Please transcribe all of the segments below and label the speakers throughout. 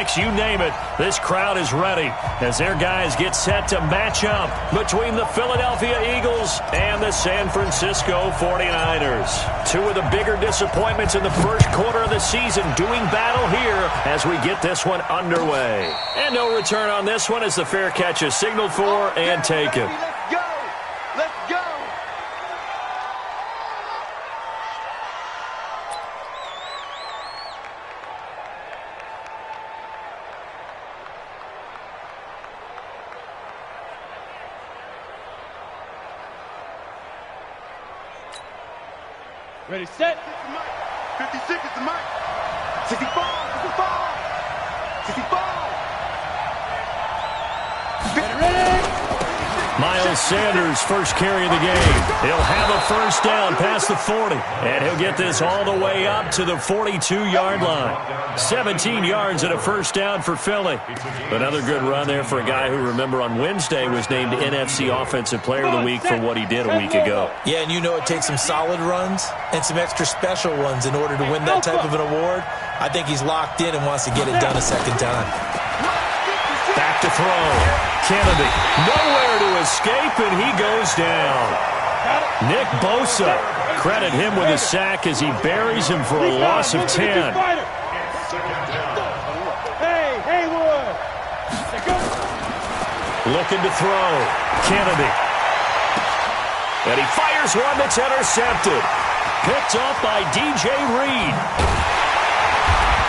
Speaker 1: kicks, you name it. This crowd is ready as their guys get set to match up between the Philadelphia Eagles and the San Francisco 49ers. Two of the bigger disappointments in the first quarter of the season doing battle here as we get this one underway. And no return on this one as the fair catch is signaled for and taken.
Speaker 2: Let's go! Let's go!
Speaker 3: Ready, set.
Speaker 2: 56 is the mark. 64 is the ball. 64.
Speaker 3: Ready.
Speaker 1: Miles Sanders, first carry of the game. He'll have a first down past the 40, and he'll get this all the way up to the 42-yard line. 17 yards and a first down for Philly. Another good run there for a guy who, remember, on Wednesday was named NFC Offensive Player of the Week for what he did a week ago.
Speaker 4: Yeah, and you know it takes some solid runs and some extra special ones in order to win that type of an award. I think he's locked in and wants to get it done a second time.
Speaker 1: Back to throw. Kennedy, nowhere to escape, and he goes down. Nick Bosa, credit him with a sack as he buries him for a loss of 10.
Speaker 3: Hey, Haywood.
Speaker 1: Looking to throw. Kennedy. And he fires one that's intercepted. Picked off by DJ Reed.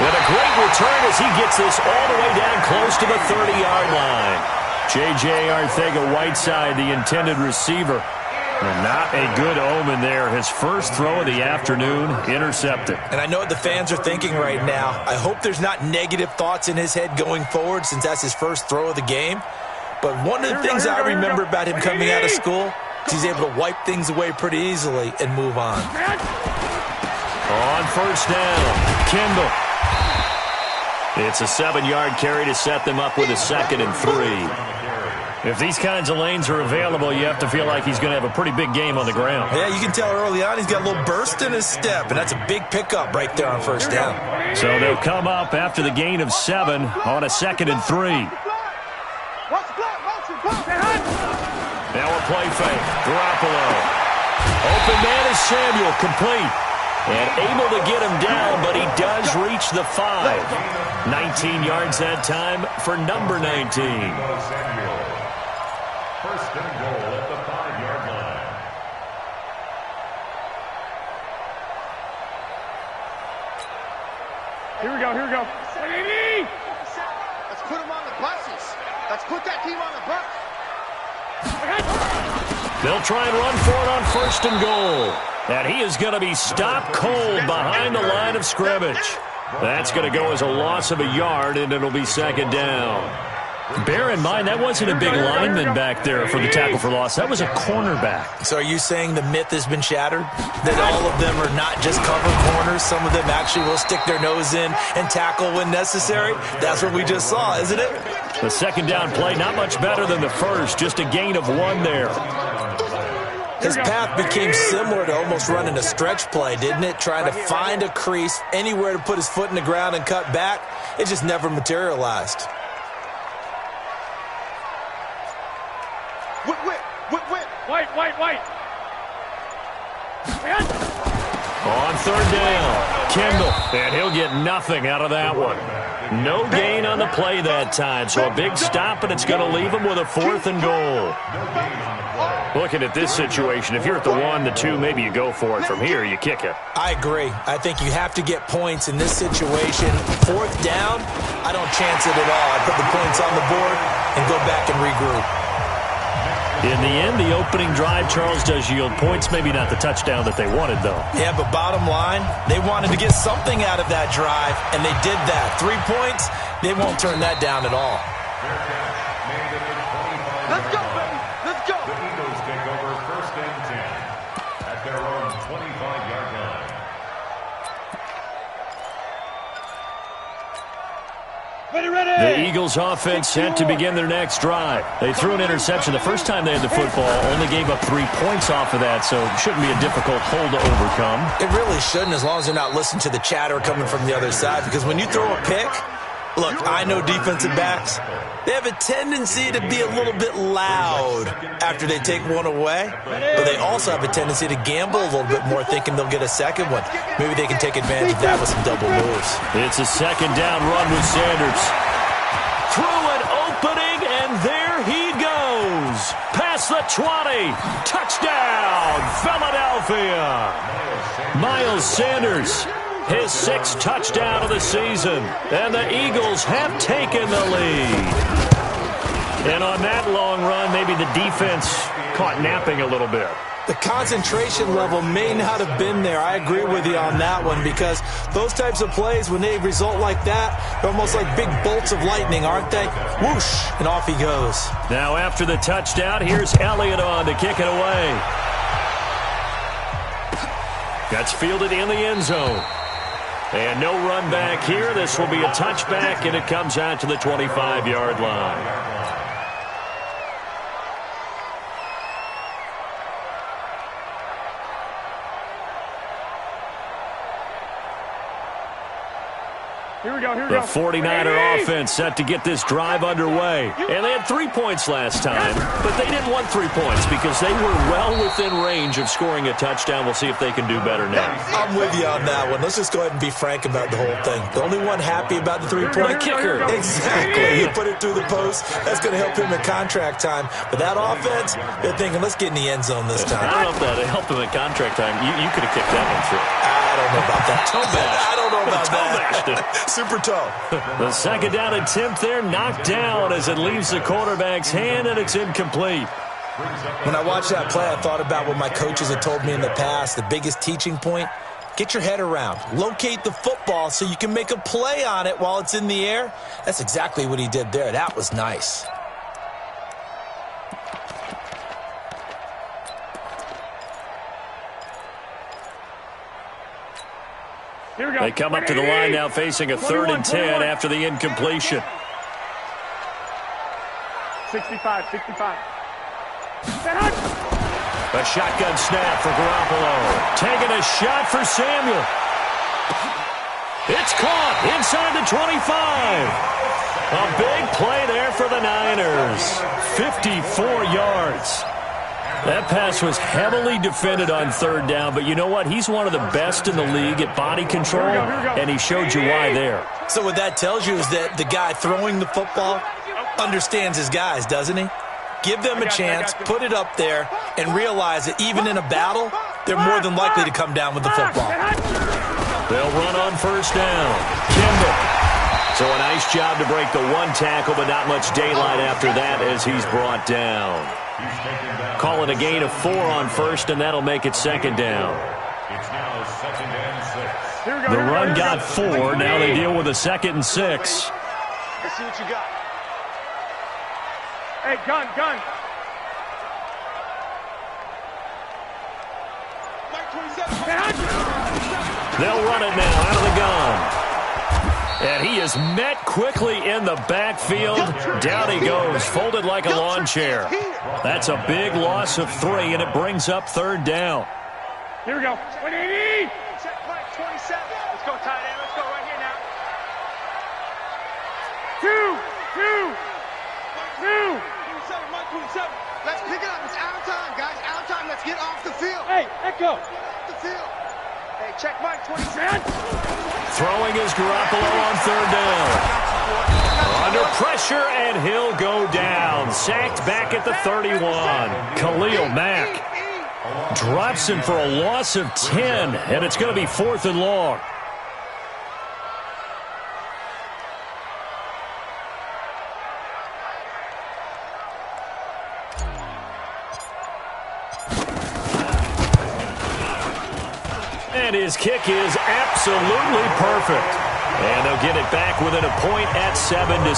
Speaker 1: And a great return as he gets this all the way down close to the 30-yard line. J.J. Arcega-Whiteside, the intended receiver. And not a good omen there. His first throw of the afternoon, intercepted.
Speaker 4: And I know what the fans are thinking right now. I hope there's not negative thoughts in his head going forward since that's his first throw of the game. But one of the things I remember about him coming out of school is he's able to wipe things away pretty easily and move on.
Speaker 1: On first down, Kendall. It's a 7-yard carry to set them up with a 2nd and 3. If these kinds of lanes are available, you have to feel like he's going to have a pretty big game on the ground.
Speaker 4: Yeah, you can tell early on he's got a little burst in his step, and that's a big pickup right there on first down.
Speaker 1: So they'll come up after the gain of 7 on a 2nd and 3. Now a play fake. Garoppolo. Open man is Samuel, complete. And able to get him down, but he does reach the 5. 19 yards that time for number 19.
Speaker 5: First and goal at the 5-yard line.
Speaker 3: Here we go, here we go.
Speaker 2: Let's put him on the buses. Let's put that team on the bus.
Speaker 1: They'll try and run for it on first and goal. And he is going to be stopped cold behind the line of scrimmage. That's going to go as a loss of a yard, and it'll be 2nd down. Bear in mind, that wasn't a big lineman back there for the tackle for loss. That was a cornerback.
Speaker 4: So are you saying the myth has been shattered? That all of them are not just cover corners? Some of them actually will stick their nose in and tackle when necessary? That's what we just saw, isn't it?
Speaker 1: The 2nd down play, not much better than the first. Just a gain of 1 there.
Speaker 4: His path became similar to almost running a stretch play, didn't it? Trying to find a crease, anywhere to put his foot in the ground and cut back. It just never materialized.
Speaker 3: White.
Speaker 1: On 3rd down, Kendall, and he'll get nothing out of that one. No gain on the play that time, so a big stop, and it's going to leave him with a 4th and goal. Looking at this situation, if you're at the 1, the 2, maybe you go for it. From here, you kick it.
Speaker 4: I agree. I think you have to get points in this situation. 4th down, I don't chance it at all. I put the points on the board and go back and regroup.
Speaker 1: In the end, the opening drive, Charles, does yield points. Maybe not the touchdown that they wanted, though.
Speaker 4: Yeah, but bottom line, they wanted to get something out of that drive, and they did that. 3 points, they won't turn that down at all.
Speaker 2: Let's go, baby. Let's go.
Speaker 5: The Eagles take over 1st and 10 at their own 25-yard line.
Speaker 3: Ready.
Speaker 1: The Eagles offense set to begin their next drive. They threw an interception the first time they had the football, only gave up 3 points off of that, so it shouldn't be a difficult hole to overcome.
Speaker 4: It really shouldn't, as long as they're not listening to the chatter coming from the other side, because when you throw a pick, Look, I know defensive backs. They have a tendency to be a little bit loud after they take one away, but they also have a tendency to gamble a little bit more, thinking they'll get a second one. Maybe they can take advantage of that with some double moves.
Speaker 1: It's a second down run with Sanders. Through an opening, and there he goes. Past the 20. Touchdown, Philadelphia. Miles Sanders, his 6th touchdown of the season. And the Eagles have taken the lead. And on that long run, maybe the defense caught napping a little bit.
Speaker 4: The concentration level may not have been there. I agree with you on that one, because those types of plays, when they result like that, they're almost like big bolts of lightning, aren't they? Whoosh, and off he goes.
Speaker 1: Now after the touchdown, here's Elliott on to kick it away. That's fielded in the end zone. And no run back here. This will be a touchback, and it comes out to the 25-yard line.
Speaker 3: Here we go, here we
Speaker 1: The
Speaker 3: go.
Speaker 1: 49er offense set to get this drive underway. And they had 3 points last time, but they didn't want 3 points because they were well within range of scoring a touchdown. We'll see if they can do better now.
Speaker 4: I'm with you on that one. Let's just go ahead and be frank about the whole thing. The only one happy about the three-point kicker. Exactly. You put it through the post. That's going to help him in contract time. But that offense, they're thinking, let's get in the end zone this time.
Speaker 1: I don't know if that helped him in contract time. You could have kicked that one through.
Speaker 4: I don't know about that.
Speaker 1: Toe bash.
Speaker 4: I don't know about
Speaker 1: that.
Speaker 4: Super toe.
Speaker 1: The second down attempt there knocked down as it leaves the quarterback's hand, and it's incomplete.
Speaker 4: When I watched that play, I thought about what my coaches had told me in the past. The biggest teaching point, get your head around. Locate the football so you can make a play on it while it's in the air. That's exactly what he did there. That was nice.
Speaker 1: They come up to the line now facing a 3rd and 10 after the incompletion.
Speaker 3: 65.
Speaker 1: A shotgun snap for Garoppolo. Taking a shot for Samuel. It's caught inside the 25. A big play there for the Niners. 54 yards. That pass was heavily defended on 3rd down, but you know what? He's one of the best in the league at body control, and he showed you why there.
Speaker 4: So what that tells you is that the guy throwing the football understands his guys, doesn't he? Give them a chance, put it up there, and realize that even in a battle, they're more than likely to come down with the football.
Speaker 1: They'll run on 1st down. Kimball. So a nice job to break the 1 tackle, but not much daylight after that as he's brought down. Call it a gain of 4 on 1st, and that'll make it 2nd down.
Speaker 5: It's now 2nd and 6.
Speaker 1: The run got 4. Now they deal with a 2nd and 6.
Speaker 2: Let's see what you got.
Speaker 3: Hey, gun.
Speaker 2: Mike 27.
Speaker 1: They'll run it now out of the gun. And he is met quickly in the backfield. Down he goes, folded like a lawn chair. That's a big loss of 3, and it brings up 3rd down.
Speaker 3: Here we go. 180.
Speaker 2: Check Mike 27. Let's go, tight end. Let's go right here now.
Speaker 3: 2.
Speaker 2: Mike 27. Let's pick it up. It's out of time, guys. Out of time. Let's get off the field.
Speaker 3: Hey, Echo.
Speaker 2: Get off the field. Hey, check Mike 27.
Speaker 1: Throwing is Garoppolo on 3rd down. Under pressure, and he'll go down. Sacked back at the 31. Khalil Mack drops him for a loss of 10, and it's going to be 4th and long. And his kick is absolutely perfect. And they'll get it back within a point at 7-6.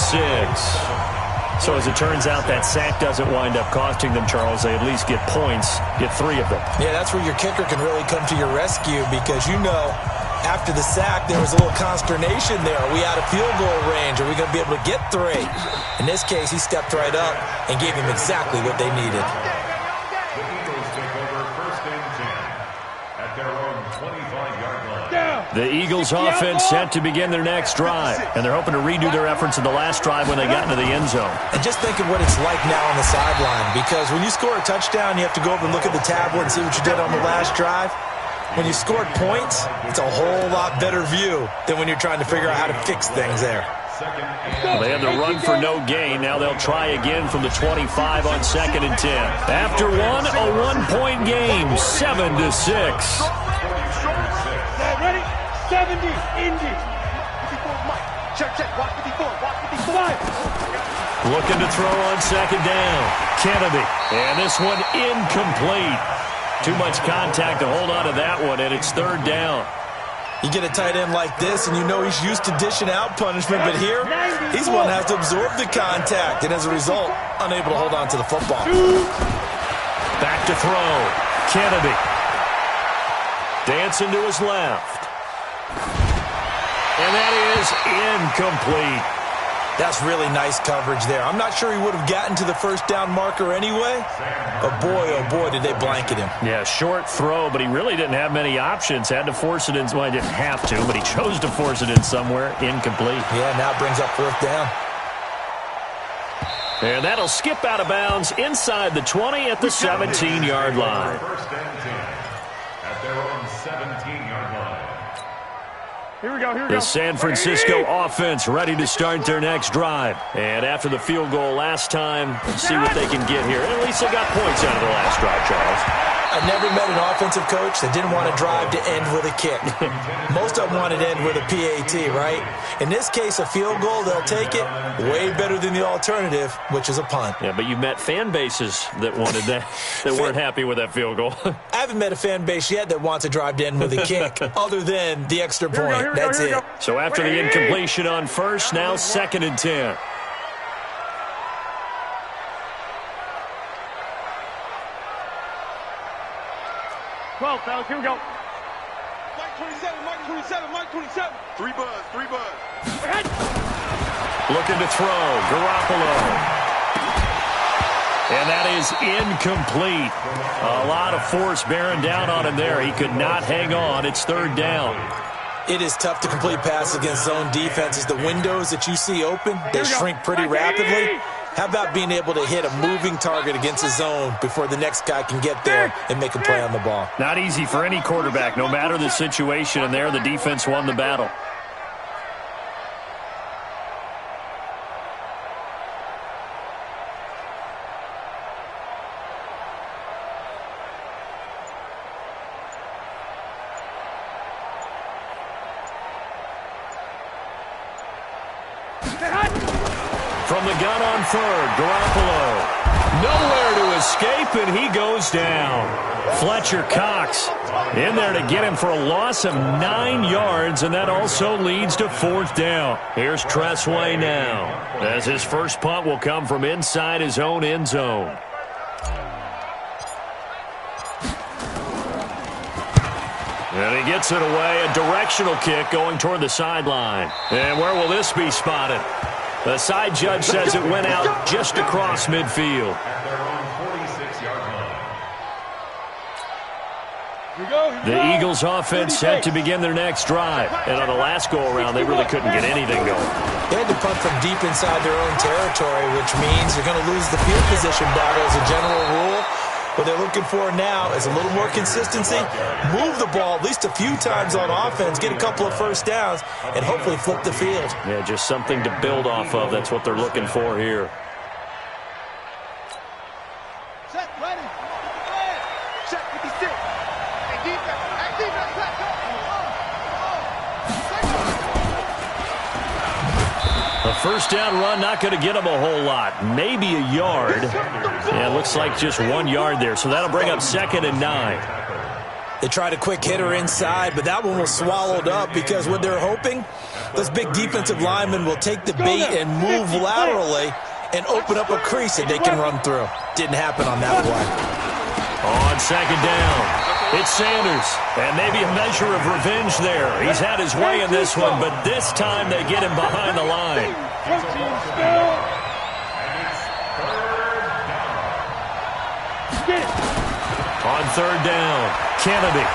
Speaker 1: So as it turns out, that sack doesn't wind up costing them, Charles. They at least get points, get 3 of them.
Speaker 4: Yeah, that's where your kicker can really come to your rescue, because you know after the sack there was a little consternation there. Are we out of field goal range? Are we going to be able to get 3? In this case, he stepped right up and gave him exactly what they needed.
Speaker 5: The Eagles take over 1st and 10 at their own 25-yard line.
Speaker 3: Down.
Speaker 1: The Eagles offense set to begin their next drive, and they're hoping to redo their efforts in the last drive when they got into the end zone.
Speaker 4: And just think of what it's like now on the sideline, because when you score a touchdown, you have to go over and look at the tablet and see what you did on the last drive. When you scored points, it's a whole lot better view than when you're trying to figure out how to fix things there.
Speaker 1: Well, they had the run for no gain. Now they'll try again from the 25 on 2nd and 10. After one, a one-point game, 7-6.
Speaker 3: Ready? 70, Indy.
Speaker 2: 54, Mike. Check, watch 54, watch 55.
Speaker 1: Looking to throw on 2nd down. Kennedy. And this one incomplete. Too much contact to hold on to that one, and it's 3rd down.
Speaker 4: You get a tight end like this, and you know he's used to dishing out punishment, but here, he's the one that has to absorb the contact, and as a result, unable to hold on to the football.
Speaker 1: Back to throw. Kennedy. Dancing to his left. And that is incomplete.
Speaker 4: That's really nice coverage there. I'm not sure he would have gotten to the 1st down marker anyway, but oh boy, did they blanket him.
Speaker 1: Yeah, short throw, but he really didn't have many options. Had to force it in. Well, he didn't have to, but he chose to force it in somewhere. Incomplete.
Speaker 4: Yeah, now it brings up 4th down.
Speaker 1: And that'll skip out of bounds inside the 20 at the 17-yard line.
Speaker 5: 1st and 10 at their own 17-yard line.
Speaker 3: Here we go, here we go.
Speaker 1: The San Francisco offense ready to start their next drive. And after the field goal last time, let's see what they can get here. And at least they got points out of the last drive, Charles.
Speaker 4: I never met an offensive coach that didn't want to drive to end with a kick. Most of them wanted to end with a PAT, right? In this case, a field goal, they'll take it. Way better than the alternative, which is a punt.
Speaker 1: Yeah, but you met fan bases that wanted that, that weren't happy with that field goal.
Speaker 4: I haven't met a fan base yet that wants to drive to end with a kick, other than the extra point. That's it.
Speaker 1: So after the incompletion on 1st, now 2nd and 10.
Speaker 3: Well, fellas, here we go.
Speaker 2: Mike 27, Mike 27, Mike 27. 3 buzz.
Speaker 1: Looking to throw, Garoppolo. And that is incomplete. A lot of force bearing down on him there. He could not hang on. It's 3rd down.
Speaker 4: It is tough to complete passes against zone defenses. The windows that you see open, they shrink pretty rapidly. How about being able to hit a moving target against a zone before the next guy can get there and make a play on the ball?
Speaker 1: Not easy for any quarterback, no matter the situation, and there the defense won the battle. From the gun on 3rd, Garoppolo. Nowhere to escape, and he goes down. Fletcher Cox in there to get him for a loss of 9 yards, and that also leads to 4th down. Here's Tressway now, as his first punt will come from inside his own end zone. And he gets it away, a directional kick going toward the sideline. And where will this be spotted? The side judge says it went out just across midfield.
Speaker 5: At their own 46-yard line.
Speaker 3: Here we go.
Speaker 1: The Eagles offense set to begin their next drive. And on the last go-around, they really couldn't get anything going.
Speaker 4: They had to punt from deep inside their own territory, which means you're going to lose the field position battle as a general rule. What they're looking for now is a little more consistency, move the ball at least a few times on offense, get a couple of 1st downs, and hopefully flip the field.
Speaker 1: Yeah, just something to build off of. That's what they're looking for here.
Speaker 2: Set, ready. Check 56. Hey, defense, let's go.
Speaker 1: A 1st down run, not going to get him a whole lot. Maybe a yard. Yeah, it looks like just 1 yard there. So that'll bring up 2nd and 9.
Speaker 4: They tried a quick hitter inside, but that one was swallowed up because what they're hoping, those big defensive linemen will take the bait and move laterally and open up a crease that they can run through. Didn't happen on that play.
Speaker 1: On 2nd down. It's Sanders, and maybe a measure of revenge there. He's had his way in this one, but this time they get him behind the line. On 3rd down, Kennedy.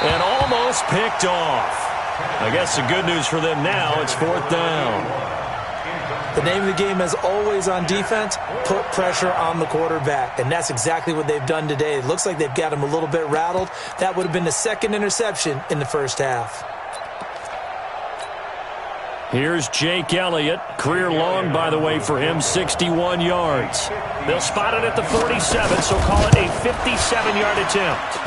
Speaker 1: And almost picked off. I guess the good news for them now, it's 4th down.
Speaker 4: The name of the game, as always on defense, put pressure on the quarterback. And that's exactly what they've done today. It looks like they've got him a little bit rattled. That would have been the second interception in the first half.
Speaker 1: Here's Jake Elliott. Career long, by the way, for him, 61 yards. They'll spot it at the 47, so call it a 57-yard attempt.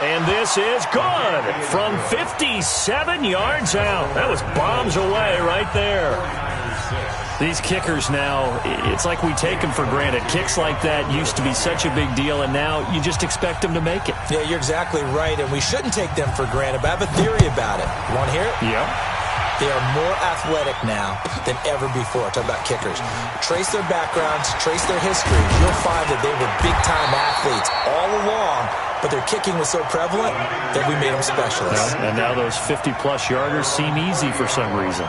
Speaker 1: And this is good from 57 yards out. That was bombs away right there. These kickers now, it's like we take them for granted. Kicks like that used to be such a big deal, and now you just expect them to make it.
Speaker 4: Yeah, you're exactly right, and we shouldn't take them for granted, but I have a theory about it. You want to hear it?
Speaker 1: Yeah.
Speaker 4: They are more athletic now than ever before. Talk about kickers. Trace their backgrounds, trace their history. You'll find that they were big-time athletes all along, but their kicking was so prevalent that we made them specialists.
Speaker 1: And now those 50-plus yarders seem easy for some reason.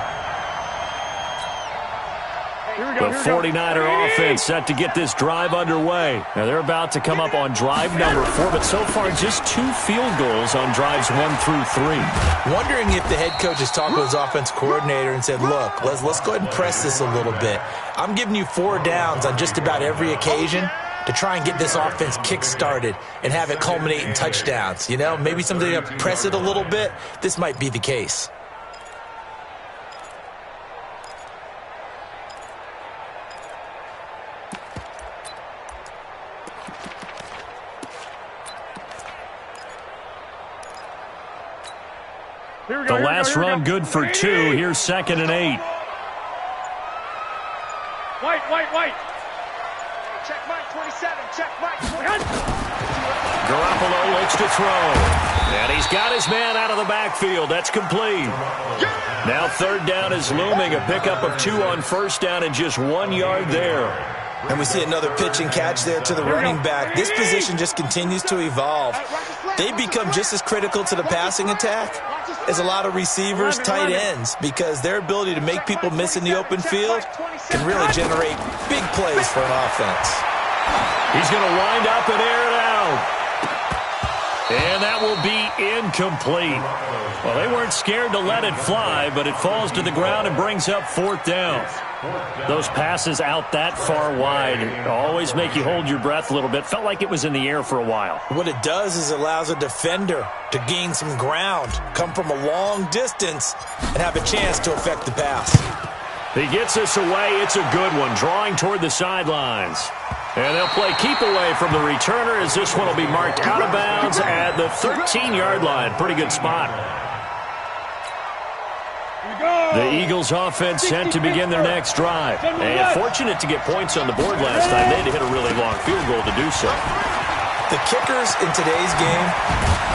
Speaker 1: The 49er offense set to get this drive underway. Now they're about to come up on drive number 4, but so far just 2 field goals on drives 1 through 3.
Speaker 4: Wondering if the head coach has talked with his offense coordinator and said, look, let's go ahead and press this a little bit. I'm giving you 4 downs on just about every occasion to try and get this offense kick-started and have it culminate in touchdowns. You know, maybe something to press it a little bit. This might be the case.
Speaker 1: The last run good for 2. Here's 2nd and 8.
Speaker 3: White.
Speaker 2: Check Mike, 27. Check Mike, 27.
Speaker 1: Garoppolo looks to throw. And he's got his man out of the backfield. That's complete. Now 3rd down is looming. A pickup of 2 on 1st down and just 1 yard there.
Speaker 4: And we see another pitch and catch there to the running back. This position just continues to evolve. They become just as critical to the passing attack as a lot of receivers, tight ends, because their ability to make people miss in the open field can really generate big plays for an offense.
Speaker 1: He's going to wind up and air it out. And that will be incomplete. Well, they weren't scared to let it fly, but it falls to the ground and brings up 4th down. Those passes out that far wide always make you hold your breath a little bit. Felt like it was in the air for a while.
Speaker 4: What it does is it allows a defender to gain some ground, come from a long distance, and have a chance to affect the pass.
Speaker 1: He gets this away. It's a good one, drawing toward the sidelines. And they'll play keep away from the returner as this one will be marked out of bounds at the 13-yard line. Pretty good spot. The Eagles offense set to begin their next drive. And fortunate to get points on the board last time. They had to hit a really long field goal to do so.
Speaker 4: The kickers in today's game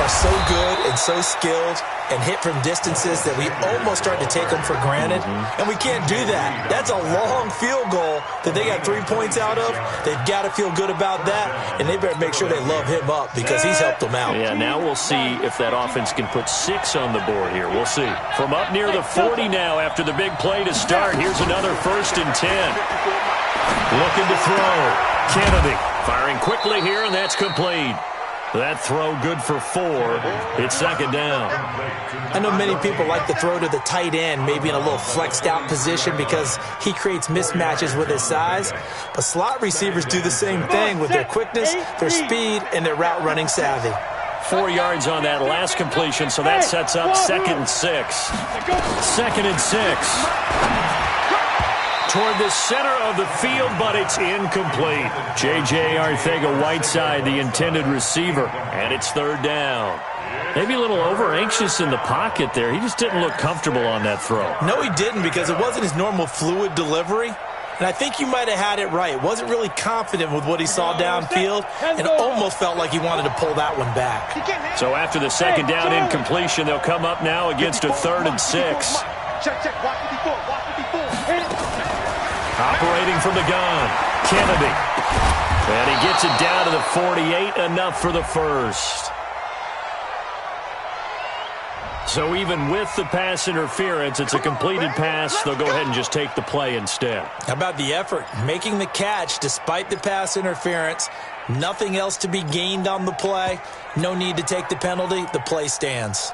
Speaker 4: are so good and so skilled and hit from distances that we almost start to take them for granted. And we can't do that. That's a long field goal that they got 3 points out of. They've got to feel good about that, and they better make sure they love him up because he's helped them out.
Speaker 1: Yeah, now we'll see if that offense can put 6 on the board here. We'll see. From up near the 40 now after the big play to start, here's another 1st and 10. Looking to throw. Kennedy firing quickly here, and that's complete. That throw good for 4. It's 2nd down.
Speaker 4: I know many people like to throw to the tight end, maybe in a little flexed out position because he creates mismatches with his size. But slot receivers do the same thing with their quickness, their speed, and their route running savvy.
Speaker 1: 4 yards on that last completion, so that sets up 2nd and 6. 2nd and 6. Toward the center of the field, but it's incomplete. J.J. Arcega-Whiteside, the intended receiver, and it's 3rd down. Maybe a little over-anxious in the pocket there. He just didn't look comfortable on that throw.
Speaker 4: No, he didn't because it wasn't his normal fluid delivery. And I think you might have had it right. Wasn't really confident with what he saw downfield and almost felt like he wanted to pull that one back.
Speaker 1: So after the 2nd down incompletion, they'll come up now against a 3rd and 6.
Speaker 2: Check. Watch 54. Watch 54.
Speaker 1: Operating from the gun, Kennedy. And he gets it down to the 48, enough for the 1st. So even with the pass interference, it's a completed pass. They'll go ahead and just take the play instead.
Speaker 4: How about the effort? Making the catch despite the pass interference. Nothing else to be gained on the play. No need to take the penalty. The play stands.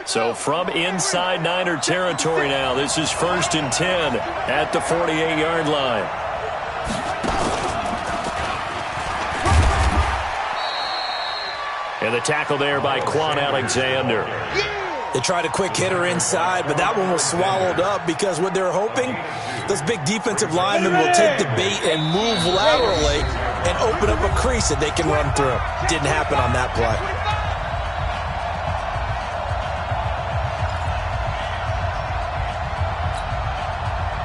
Speaker 1: So from inside Niner territory now, this is 1st and 10 at the 48-yard line. And the tackle there by Quan Alexander.
Speaker 4: They tried a quick hitter inside, but that one was swallowed up because what they're hoping, those big defensive linemen will take the bait and move laterally and open up a crease that they can run through. Didn't happen on that play.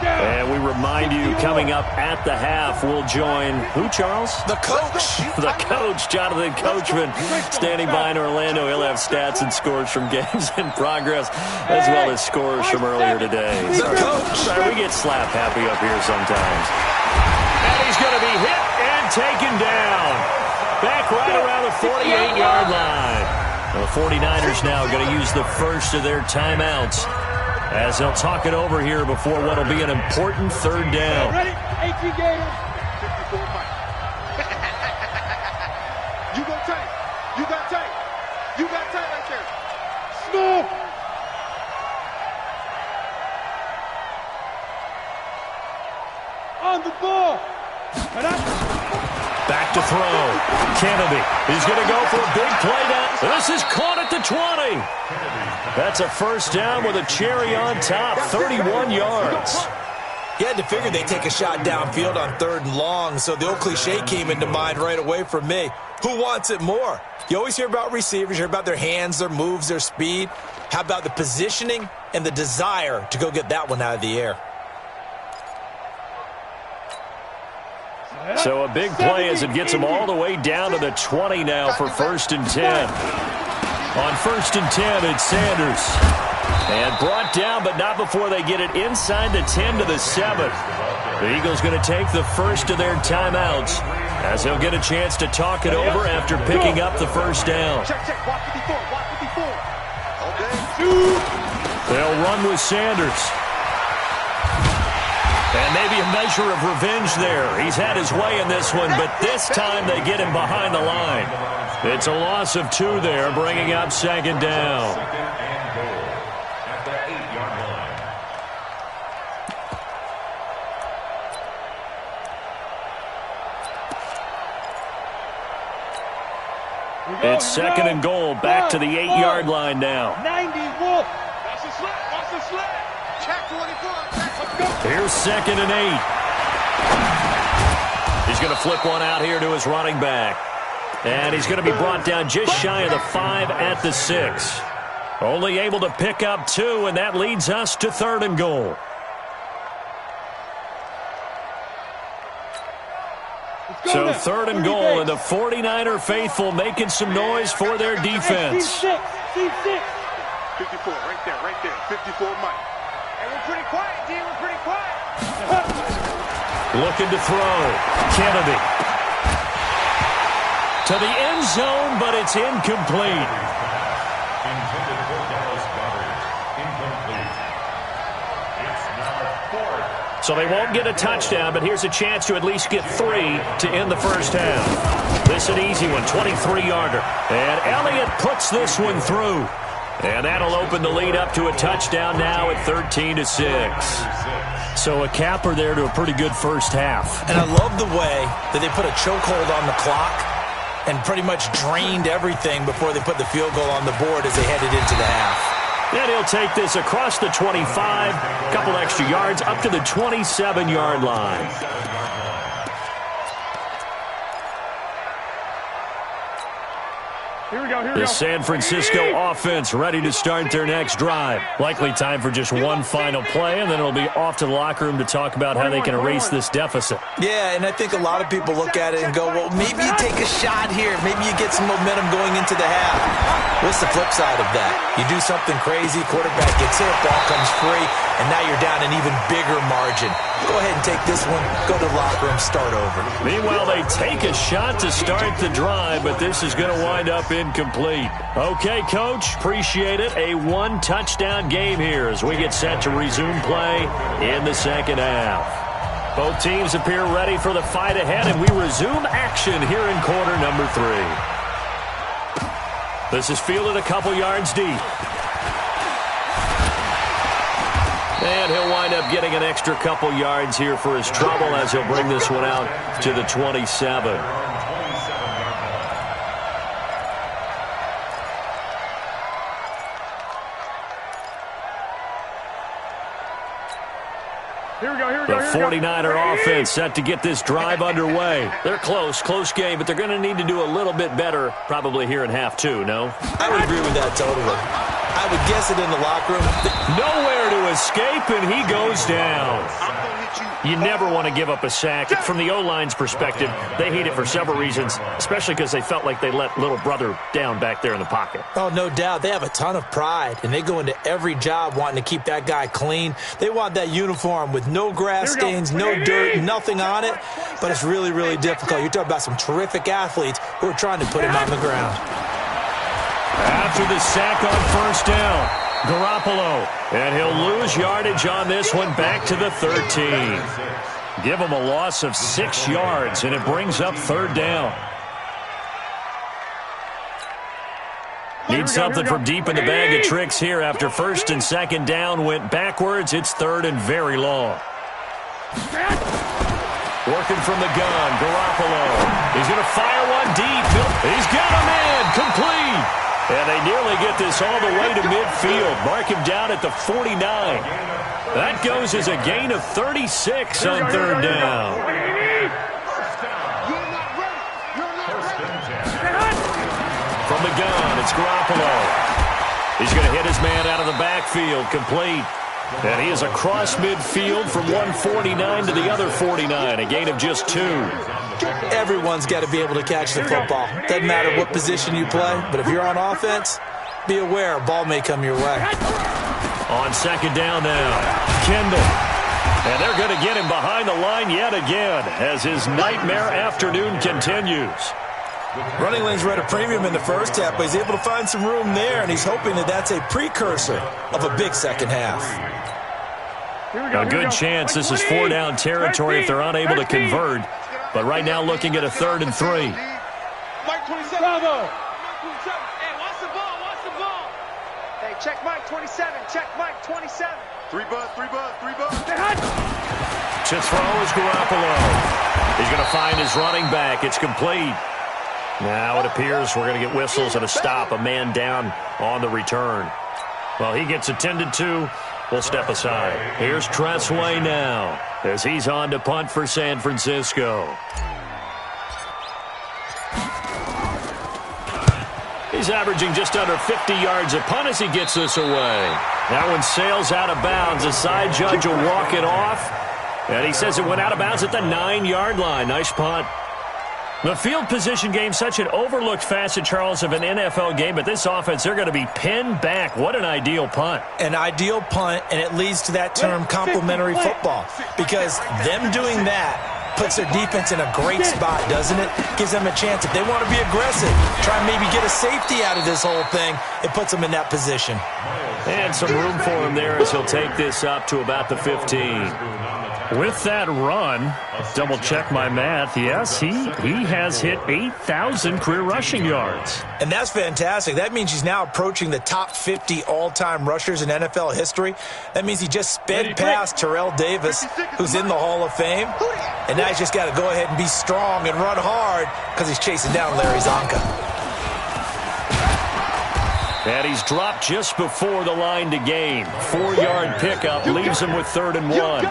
Speaker 1: And we remind you, coming up at the half, we'll join who, Charles?
Speaker 4: The coach.
Speaker 1: The coach, Jonathan Coachman, standing by in Orlando. He'll have stats and scores from games in progress, as well as scores from earlier today.
Speaker 4: The coach.
Speaker 1: Sorry, we get slap happy up here sometimes. And he's going to be hit and taken down. Back right around the 48-yard line. Well, the 49ers now going to use the first of their timeouts, as they'll talk it over here before what will be an important 3rd down.
Speaker 3: Ready? 18 Gators.
Speaker 2: 54 Mike. You go tight. You got tight. You got tight right there.
Speaker 3: Small. On the ball.
Speaker 1: Back to throw. Kennedy. He's going to go for a big play down. This is caught at the 20. That's a 1st down with a cherry on top, 31 yards.
Speaker 4: You had to figure they'd take a shot downfield on 3rd and long, so the old cliche came into mind right away for me. Who wants it more? You always hear about receivers, you hear about their hands, their moves, their speed. How about the positioning and the desire to go get that one out of the air?
Speaker 1: So a big play as it gets them all the way down to the 20 now for 1st and 10. On 1st and 10, it's Sanders. And brought down, but not before they get it inside the 10 to the 7. The Eagles going to take the first of their timeouts, as he'll get a chance to talk it over after picking up the 1st down.
Speaker 2: Check, check. Watch 54. Watch 54. Okay.
Speaker 1: They'll run with Sanders. And maybe a measure of revenge there. He's had his way in this one, but this time they get him behind the line. It's a loss of 2 there, bringing up 2nd down.
Speaker 5: At the 8-yard line.
Speaker 1: It's 2nd and goal, back to the 8-yard line now.
Speaker 3: 90 Wolf.
Speaker 2: Watch the slap. Watch the slap. Check 24. Let's go.
Speaker 1: Here's 2nd and 8. He's going to flip one out here to his running back. And he's going to be brought down just shy of the 5 at the 6. Only able to pick up 2, and that leads us to 3rd and goal. So 3rd and goal, and the 49er faithful making some noise for their defense.
Speaker 3: C6.
Speaker 2: 54. Right there. Right there. 54 Mike.
Speaker 3: Hey, we're pretty quiet, D. We're pretty quiet.
Speaker 1: Looking to throw. Kennedy. To the end zone, but it's incomplete.
Speaker 5: Intended for Dallas Goddard. Incomplete. It's now 4th.
Speaker 1: So they won't get a touchdown, but here's a chance to at least get 3 to end the first half. This an easy one, 23-yarder. And Elliott puts this one through. And that'll open the lead up to a touchdown now at 13-6. So a capper there to a pretty good first half.
Speaker 4: And I love the way that they put a chokehold on the clock and pretty much drained everything before they put the field goal on the board as they headed into the half.
Speaker 1: And he'll take this across the 25, a couple extra yards, up to the 27-yard line.
Speaker 3: Here we go.
Speaker 1: The San Francisco offense ready to start their next drive. Likely time for just one final play, and then it'll be off to the locker room to talk about how they can erase this deficit.
Speaker 4: Yeah, and I think a lot of people look at it and go, well, maybe you take a shot here. Maybe you get some momentum going into the half. What's the flip side of that? You do something crazy, quarterback gets hit, ball comes free, and now you're down an even bigger margin. Go ahead and take this one, go to the locker room, start over.
Speaker 1: Meanwhile, they take a shot to start the drive, but this is going to wind up incomplete. Okay, Coach, appreciate it. A one-touchdown game here as we get set to resume play in the second half. Both teams appear ready for the fight ahead, and we resume action here in quarter number 3. This is fielded a couple yards deep. And he'll wind up getting an extra couple yards here for his trouble as he'll bring this one out to the 27. The 49er offense set to get this drive underway. They're close game, but they're going to need to do a little bit better probably here in half 2, no?
Speaker 4: I would agree with that totally. I would guess it in the locker room.
Speaker 1: Nowhere to escape, and he goes down. You never want to give up a sack. From the O-line's perspective, they hate it for several reasons, especially because they felt like they let little brother down back there in the pocket.
Speaker 4: Oh, no doubt. They have a ton of pride, and they go into every job wanting to keep that guy clean. They want that uniform with no grass stains, no dirt, nothing on it, but it's really, really difficult. You're talking about some terrific athletes who are trying to put him on the ground.
Speaker 1: After the sack on first down, Garoppolo, and he'll lose yardage on this one back to the 13. Give him a loss of 6 yards, and it brings up third down. Need something from deep in the bag of tricks here after first and second down went backwards. It's third and very long. Working from the gun, Garoppolo. He's going to fire one deep. He's got him in, complete. And they nearly get this all the way to midfield. Mark him down at the 49. That goes as a gain of 36 on third down. From the gun, it's Garoppolo. He's going to hit his man out of the backfield, complete. And he is across midfield from 149 to the other 49, a gain of just 2.
Speaker 4: Everyone's got to be able to catch the football. Doesn't matter what position you play, but if you're on offense, be aware a ball may come your way.
Speaker 1: On second down now, Kendall. And they're going to get him behind the line yet again as his nightmare afternoon continues.
Speaker 4: Running lanes were at a premium in the first half, but he's able to find some room there, and he's hoping that that's a precursor of a big second half.
Speaker 1: A good chance this is 4-down territory if they're unable to convert. But right now looking at a 3rd and 3.
Speaker 3: Mike 27. Bravo. Hey, watch the ball. Watch the ball. Hey, check Mike 27. Check Mike 27.
Speaker 2: 3 bus.
Speaker 1: To throw is Garoppolo. He's going to find his running back. It's complete. Now it appears we're going to get whistles and a stop. A man down on the return. Well, he gets attended to. We'll step aside. Here's Tressway now as he's on to punt for San Francisco. He's averaging just under 50 yards a punt as he gets this away. That one sails out of bounds. The side judge will walk it off. And he says it went out of bounds at the 9-yard line. Nice punt. The field position game, such an overlooked facet, Charles, of an NFL game, but this offense, they're going to be pinned back. What an ideal punt.
Speaker 4: An ideal punt, and it leads to that term complementary football, because them doing that puts their defense in a great spot, doesn't it? Gives them a chance. If they want to be aggressive, try and maybe get a safety out of this whole thing, it puts them in that position.
Speaker 1: And some room for him there as he'll take this up to about the 15. With that run, double-check my math, yes, he has hit 8,000 career rushing yards.
Speaker 4: And that's fantastic. That means he's now approaching the top 50 all-time rushers in NFL history. That means he just sped past Terrell Davis, who's in the Hall of Fame. And now he's just got to go ahead and be strong and run hard because he's chasing down Larry Zonka.
Speaker 1: And he's dropped just before the line to gain. 4-yard pickup leaves him with 3rd and 1.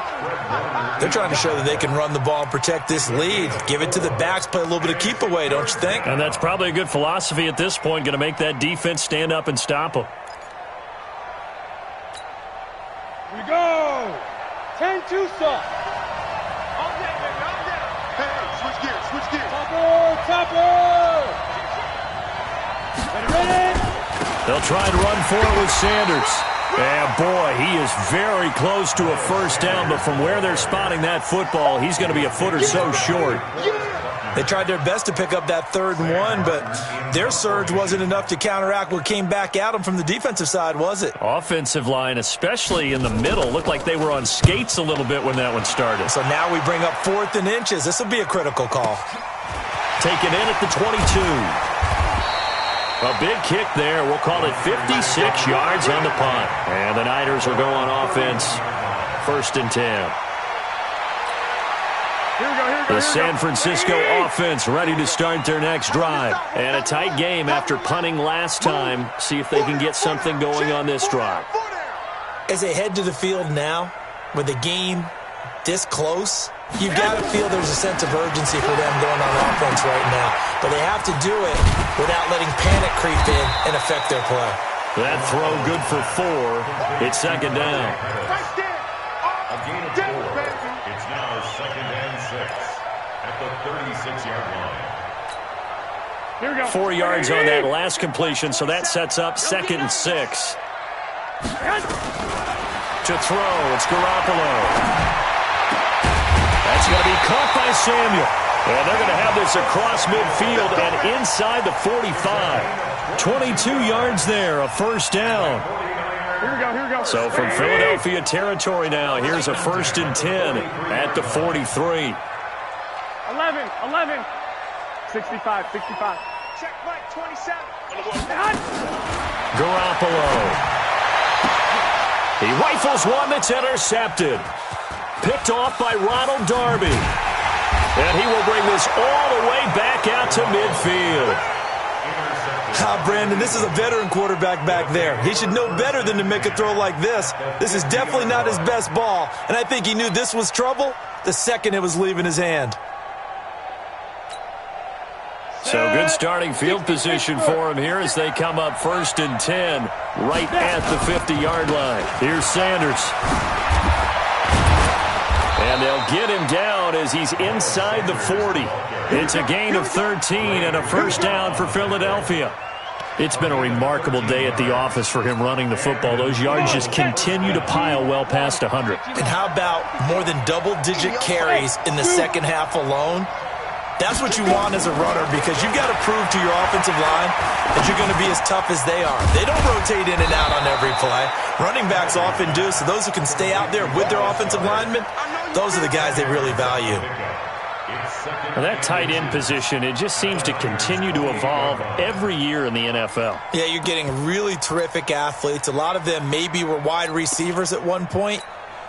Speaker 4: They're trying to show that they can run the ball and protect this lead. Give it to the backs, play a little bit of keep away, don't you think?
Speaker 1: And that's probably a good philosophy at this point, going to make that defense stand up and stop them.
Speaker 3: We go. 10 Tucson.
Speaker 2: All day, baby, all day. Hey, switch gears.
Speaker 3: Topper. Ready?
Speaker 1: They'll try and run for it with Sanders. And, boy, he is very close to a first down, but from where they're spotting that football, he's going to be a foot or so short.
Speaker 4: They tried their best to pick up that 3rd and 1, but their surge wasn't enough to counteract what came back at them from the defensive side, was it?
Speaker 1: Offensive line, especially in the middle, looked like they were on skates a little bit when that one started.
Speaker 4: So now we bring up 4th and inches. This will be a critical call.
Speaker 1: Taken in at the 22. A big kick there. We'll call it 56 yards on the punt. And the Niners will go on offense. 1st and 10. The San Francisco offense ready to start their next drive. And a tight game after punting last time. See if they can get something going on this drive.
Speaker 4: As they head to the field now, with the game this close, you've got to feel there's a sense of urgency for them going on offense right now. But they have to do it without letting panic creep in and affect their play.
Speaker 1: That throw good for 4. It's 2nd down.
Speaker 5: A gain of 4. It's now 2nd and 6 at the 36-yard line.
Speaker 1: 4 yards on that last completion, so that sets up 2nd and 6. To throw, it's Garoppolo. That's going to be caught by Samuel. And they're going to have this across midfield and inside the 45. 22 yards there, a 1st down.
Speaker 3: Here we go.
Speaker 1: So from Philadelphia territory now, here's a 1st and 10 at the 43.
Speaker 3: 11. 65. Check Mike, 27.
Speaker 1: Garoppolo. He rifles one that's intercepted. Picked off by Ronald Darby. And he will bring this all the way back out to midfield.
Speaker 4: Brandon, this is a veteran quarterback back there. He should know better than to make a throw like this. This is definitely not his best ball, and I think he knew this was trouble the second it was leaving his hand.
Speaker 1: So good starting field position for him here as they come up 1st and 10 right at the 50-yard line. Here's Sanders. And they'll get him down as he's inside the 40. It's a gain of 13 and a 1st down for Philadelphia. It's been a remarkable day at the office for him running the football. Those yards just continue to pile well past 100.
Speaker 4: And how about more than double-digit carries in the second half alone? That's what you want as a runner because you've got to prove to your offensive line that you're going to be as tough as they are. They don't rotate in and out on every play. Running backs often do, so those who can stay out there with their offensive linemen, those are the guys they really value.
Speaker 1: Well, that tight end position, it just seems to continue to evolve every year in the NFL.
Speaker 4: Yeah, you're getting really terrific athletes. A lot of them maybe were wide receivers at one point.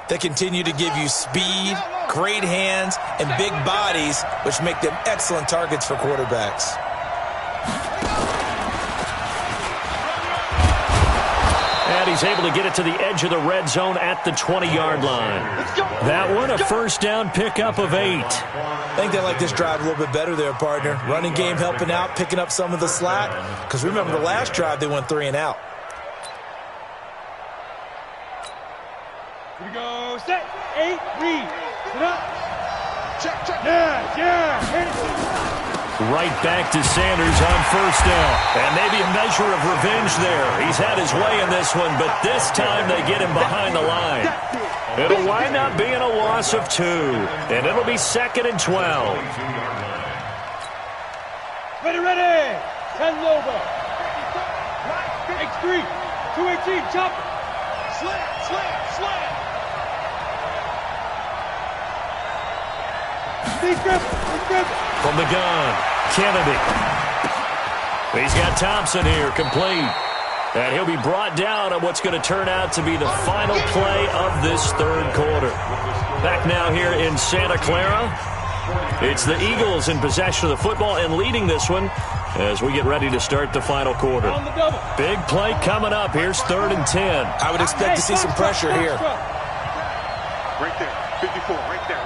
Speaker 4: They continue to give you speed, great hands, and big bodies, which make them excellent targets for quarterbacks.
Speaker 1: And he's able to get it to the edge of the red zone at the 20-yard line. That one, a 1st down pickup of 8.
Speaker 4: I think they like this drive a little bit better there, partner. Running game helping out, picking up some of the slack. Because remember, the last drive, they went 3 and out.
Speaker 3: Here we go. Set. 8. Read. Sit up. Check. Yeah.
Speaker 1: Right back to Sanders on 1st down. And maybe a measure of revenge there. He's had his way in this one, but this time they get him behind the line. It'll wind up being a loss of 2. And it'll be 2nd and 12.
Speaker 3: Ready. Send over. X3. 218. Chop. Slam.
Speaker 1: From the gun, Kennedy. He's got Thompson here, complete. And he'll be brought down on what's going to turn out to be the final play of this 3rd quarter. Back now here in Santa Clara. It's the Eagles in possession of the football and leading this one as we get ready to start the final quarter. Big play coming up. Here's 3rd and 10.
Speaker 4: I would expect to see some pressure here.
Speaker 2: Right there. 54. Right there.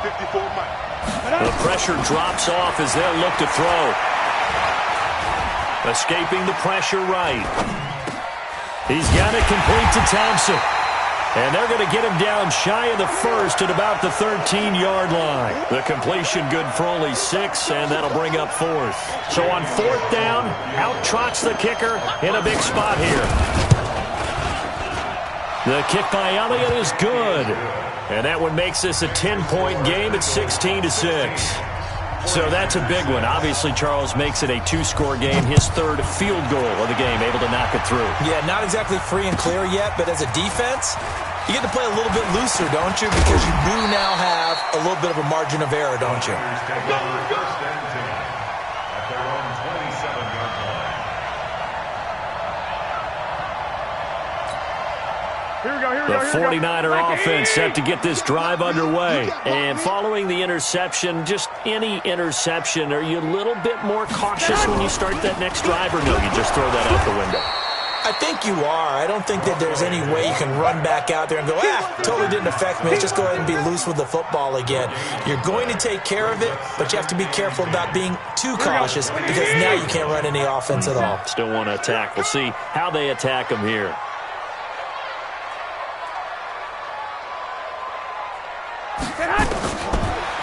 Speaker 2: 54 Mike.
Speaker 1: The pressure drops off as they'll look to throw. Escaping the pressure right. He's got it complete to Thompson. And they're going to get him down shy of the 1st at about the 13-yard line. The completion good for only 6, and that'll bring up 4th. So on 4th down, out trots the kicker in a big spot here. The kick by Elliott is good. And that one makes this a 10-point game at 16-6. So that's a big one. Obviously, Charles makes it a two-score game. His third field goal of the game, able to knock it through.
Speaker 4: Yeah, not exactly free and clear yet, but as a defense, you get to play a little bit looser, don't you? Because you do now have a little bit of a margin of error, don't you?
Speaker 1: The 49er offense set to get this drive underway. And following the interception, just any interception, are you a little bit more cautious when you start that next drive, or no, you just throw that out the window?
Speaker 4: I think you are. I don't think that there's any way you can run back out there and go, totally didn't affect me. Let's just go ahead and be loose with the football again. You're going to take care of it, but you have to be careful about being too cautious because now you can't run any offense at all.
Speaker 1: Still want to attack. We'll see how they attack them here.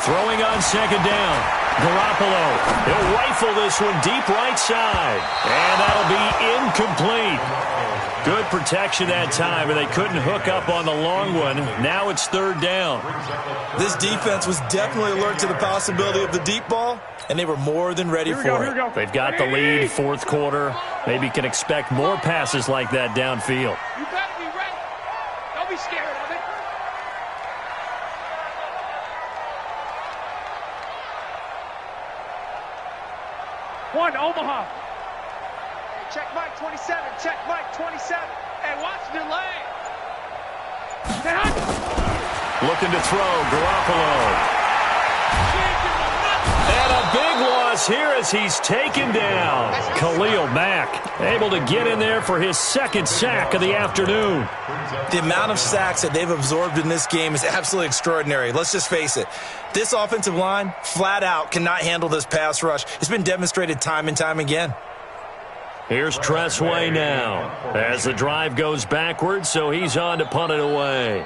Speaker 1: Throwing on second down. Garoppolo. He'll rifle this one deep right side. And that'll be incomplete. Good protection that time, and they couldn't hook up on the long one. Now it's third down.
Speaker 4: This defense was definitely alert to the possibility of the deep ball, and they were more than ready for it.
Speaker 1: They've got the lead, fourth quarter. Maybe can expect more passes like that downfield.
Speaker 3: You better be ready. Don't be scared of it. One, Omaha. Hey, check Mike 27. Check Mike 27. Hey, watch the delay.
Speaker 1: Looking to throw, Garoppolo. And a big loss here as he's taken down. Khalil Mack able to get in there for his second sack of the afternoon.
Speaker 4: The amount of sacks that they've absorbed in this game is absolutely extraordinary. Let's just face it. This offensive line, flat out, cannot handle this pass rush. It's been demonstrated time and time again.
Speaker 1: Here's Tressway now as the drive goes backwards, so he's on to punt it away.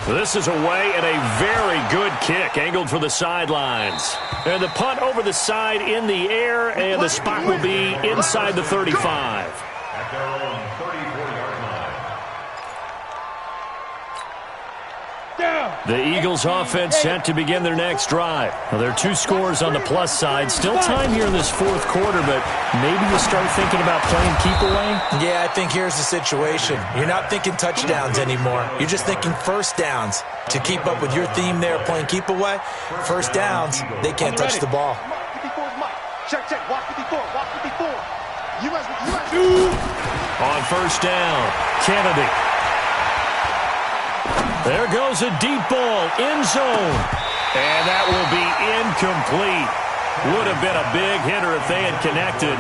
Speaker 1: This is away and a very good kick, angled for the sidelines. And the punt over the side in the air, and the spot will be inside the 35.
Speaker 5: At their own 34-yard line.
Speaker 1: The Eagles offense set to begin their next drive. Well, there are two scores on the plus side. Still time here in this fourth quarter, but maybe you start thinking about playing keep away?
Speaker 4: Yeah, I think here's the situation. You're not thinking touchdowns anymore. You're just thinking first downs. To keep up with your theme there, playing keep away, first downs, they can't touch the ball.
Speaker 2: Check, check. Watch 54. Watch 54.
Speaker 1: On first down, Kennedy. There goes a deep ball, end zone. And that will be incomplete. Would have been a big hitter if they had connected.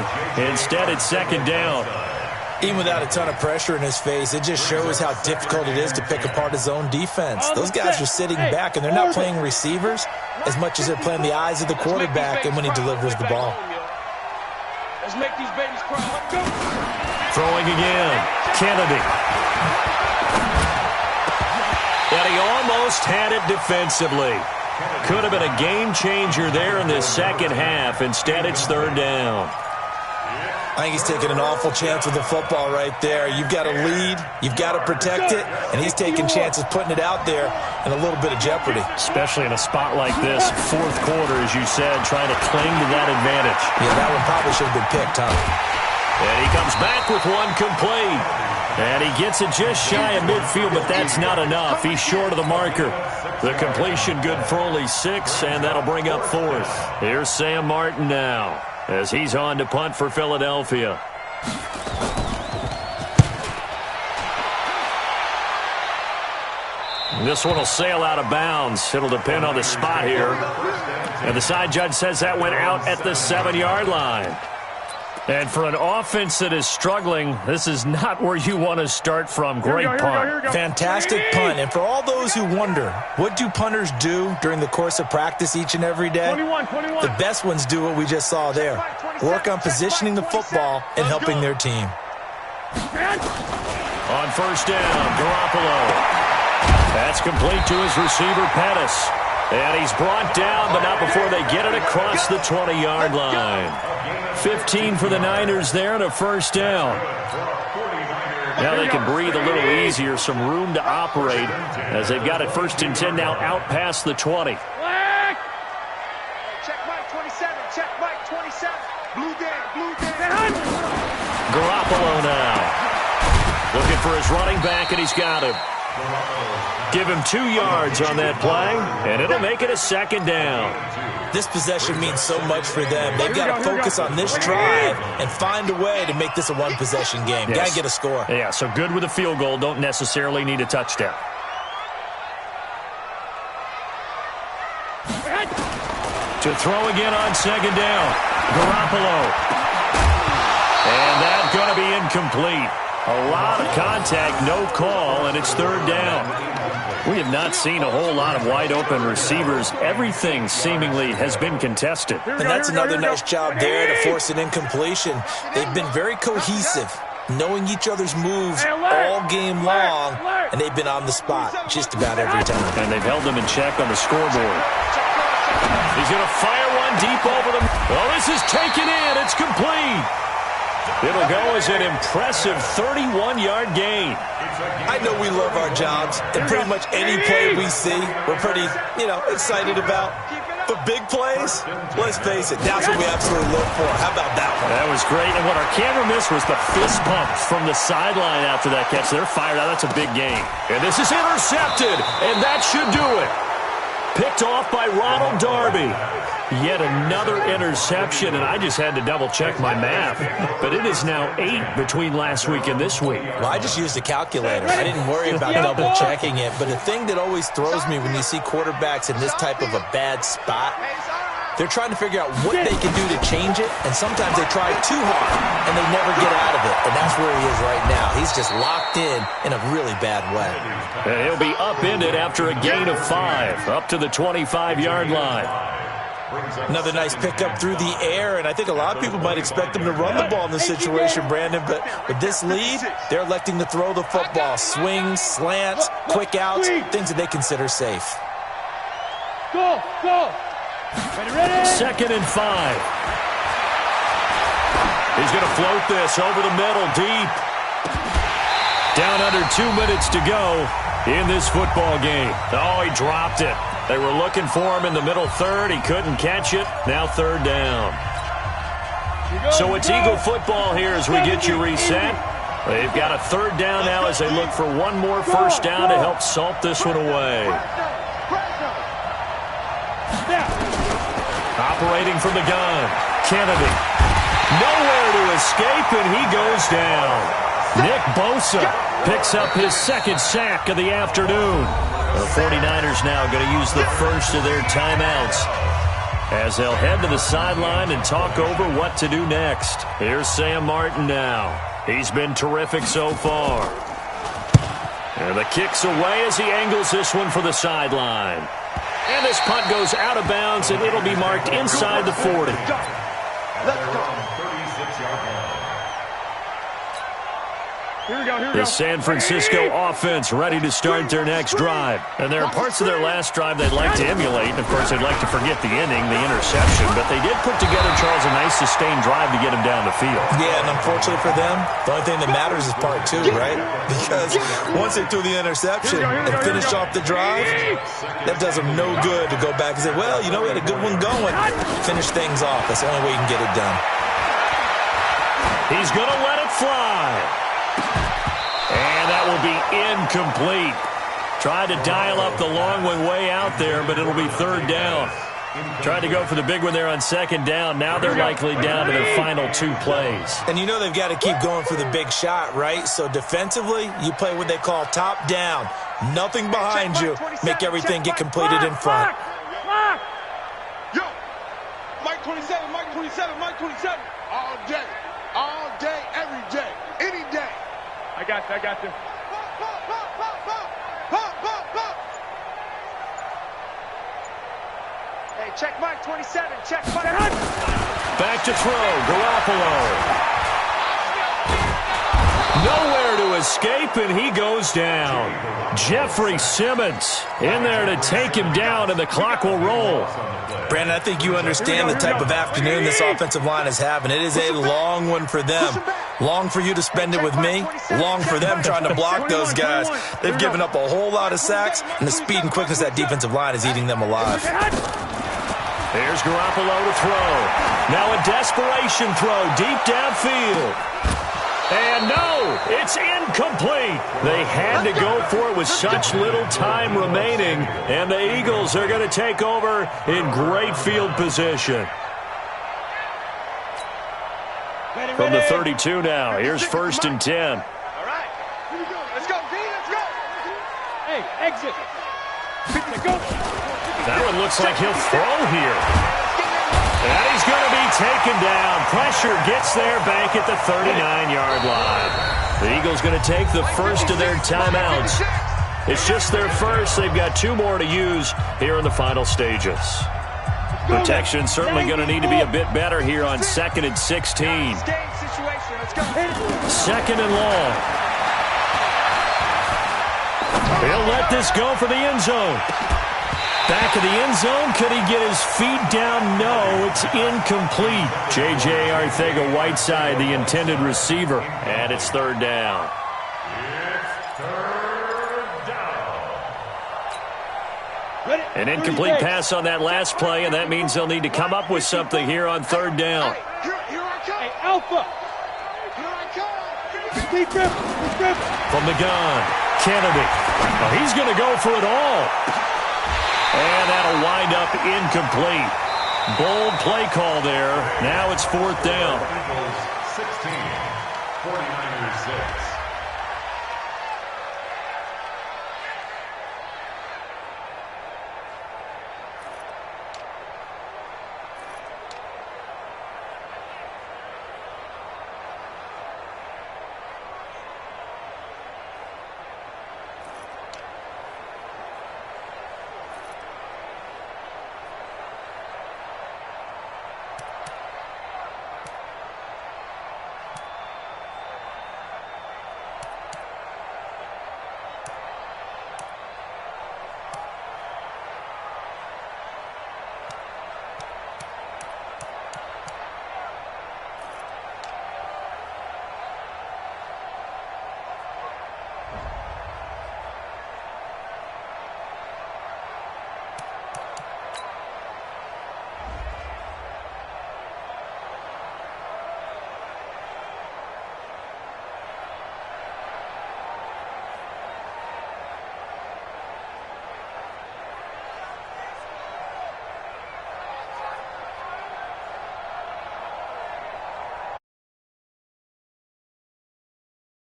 Speaker 1: Instead, it's second down.
Speaker 4: Even without a ton of pressure in his face, it just shows how difficult it is to pick apart his own defense. Those guys are sitting back, and they're not playing receivers as much as they're playing the eyes of the quarterback and when he delivers the ball.
Speaker 3: Let's make these babies cry. Let's go.
Speaker 1: Throwing again, Kennedy. And he almost had it defensively. Could have been a game changer there in this second half. Instead, it's third down.
Speaker 4: I think he's taking an awful chance with the football right there. You've got to lead, you've got to protect it, and he's taking chances putting it out there in a little bit of jeopardy.
Speaker 1: Especially in a spot like this, fourth quarter, as you said, trying to cling to that advantage.
Speaker 4: Yeah, that one probably should have been picked, huh?
Speaker 1: And he comes back with one complete. And he gets it just shy of midfield, but that's not enough. He's short of the marker. The completion good for only 6, and that'll bring up fourth. Here's Sam Martin now, as he's on to punt for Philadelphia. This one will sail out of bounds. It'll depend on the spot here. And the side judge says that went out at the 7-yard line. And for an offense that is struggling, this is not where you want to start from. Great punt.
Speaker 4: Fantastic punt. And for all those who wonder, what do punters do during the course of practice each and every day?
Speaker 3: 21.
Speaker 4: The best ones do what we just saw there. Work on positioning the football and helping their team.
Speaker 1: On first down, Garoppolo. That's complete to his receiver, Pettis. And he's brought down, but not before they get it across the 20-yard line. 15 for the Niners there and a first down. Now they can breathe a little easier, some room to operate as they've got it 1st and 10 now out past the 20.
Speaker 3: Check Mike 27, check Mike 27. Blue Dan.
Speaker 1: Garoppolo now. Looking for his running back, and he's got him. Give him 2 yards on that play, and it'll make it a 2nd down.
Speaker 4: This possession means so much for them. They've got to focus on this drive and find a way to make this a one-possession game.
Speaker 1: Yes.
Speaker 4: Got to get a score.
Speaker 1: Yeah, so good with a field goal. Don't necessarily need a touchdown. To throw again on 2nd down. Garoppolo. And that's going to be incomplete. A lot of contact, no call, and it's 3rd down. We have not seen a whole lot of wide-open receivers. Everything seemingly has been contested.
Speaker 4: And that's another nice job there to force an incompletion. They've been very cohesive, knowing each other's moves all game long, and they've been on the spot just about every time.
Speaker 1: And they've held them in check on the scoreboard. He's going to fire one deep over them. Well, this is taken in. It's complete. It'll go as an impressive 31-yard gain.
Speaker 4: I know we love our jobs, and pretty much any play we see, we're pretty, excited about. But big plays, let's face it, that's what we absolutely look for. How about that one?
Speaker 1: That was great, and what our camera missed was the fist pumps from the sideline after that catch. They're fired out. That's a big gain. And this is intercepted, and that should do it. Picked off by Ronald Darby. Yet another interception, and I just had to double-check my math. But it is now 8 between last week and this week.
Speaker 4: Well, I just used a calculator. I didn't worry about double-checking it. But the thing that always throws me when you see quarterbacks in this type of a bad spot, they're trying to figure out what they can do to change it, and sometimes they try too hard, and they never get out of it. And that's where he is right now. He's just locked in a really bad way.
Speaker 1: And he'll be upended after a gain of 5, up to the 25-yard line.
Speaker 4: Another nice pickup through the air, and I think a lot of people might expect them to run the ball in this situation, Brandon, but with this lead, they're electing to throw the football. Swings, slants, quick outs, things that they consider safe.
Speaker 3: Go! Ready.
Speaker 1: 2nd and 5. He's going to float this over the middle, deep. Down under 2 minutes to go in this football game. Oh, he dropped it. They were looking for him in the middle third. He couldn't catch it. Now 3rd down. So it's Eagle football here as we get you reset. They've got a 3rd down now as they look for one more first down to help salt this one away. Operating from the gun, Kennedy. Nowhere to escape, and he goes down. Nick Bosa picks up his 2nd sack of the afternoon. The 49ers now going to use the first of their timeouts as they'll head to the sideline and talk over what to do next. Here's Sam Martin now. He's been terrific so far. And the kick's away as he angles this one for the sideline. And this punt goes out of bounds, and it'll be marked inside the 40. The San Francisco offense ready to start their next drive. And there are parts of their last drive they'd like to emulate. And, of course, they'd like to forget the inning, the interception. But they did put together, Charles, a nice sustained drive to get him down the field.
Speaker 4: Yeah, and unfortunately for them, the only thing that matters is part 2, right? Because once they threw the interception and finished off the drive, that does them no good to go back and say, well, we had a good one going. Finish things off. That's the only way you can get it done.
Speaker 1: He's going to let it fly. And that will be incomplete. Tried to dial up the long one way out there, but it'll be 3rd down. Tried to go for the big one there on 2nd down. Now they're likely down to their final 2 plays.
Speaker 4: And they've got to keep going for the big shot, right? So defensively, you play what they call top down. Nothing behind you. Make everything get completed in front.
Speaker 2: Yo, Mike 27, Mike 27, Mike 27. All day, every day, any day.
Speaker 3: I got you. Hey, check Mike 27, check Mike.
Speaker 1: Back to throw, Garoppolo. Nowhere to escape, and he goes down. Jeffrey Simmons in there to take him down, and the clock will roll.
Speaker 4: Brandon, I think you understand the type of afternoon this offensive line is having. It is a long one for them. Long for you to spend it with me. Long for them trying to block those guys. They've given up a whole lot of sacks, and the speed and quickness of that defensive line is eating them alive.
Speaker 1: Here's Garoppolo to throw. Now a desperation throw deep downfield. And no, it's incomplete. They had to go for it with such little time remaining, and the Eagles are going to take over in great field position. From the 32 now, here's 1st and 10.
Speaker 3: All right. Let's go, D. Let's go. Hey, exit. Go.
Speaker 1: That one looks like he'll throw here. And he's going to be taken down. Pressure gets there back at the 39-yard line. The Eagles going to take the first of their timeouts. It's just their first. They've got 2 more to use here in the final stages. Protection certainly going to need to be a bit better here on 2nd and 16. 2nd and long. He'll let this go for the end zone. Back of the end zone. Could he get his feet down? No, it's incomplete. J.J. Arcega-Whiteside, the intended receiver. And it's 3rd down. An incomplete pass on that last play, and that means they'll need to come up with something here on 3rd down.
Speaker 3: Hey, Alpha.
Speaker 1: From the gun, Kennedy. Oh, he's going to go for it all. And that'll wind up incomplete. Bold play call there. Now it's 4th down.
Speaker 5: 16, 49ers 6.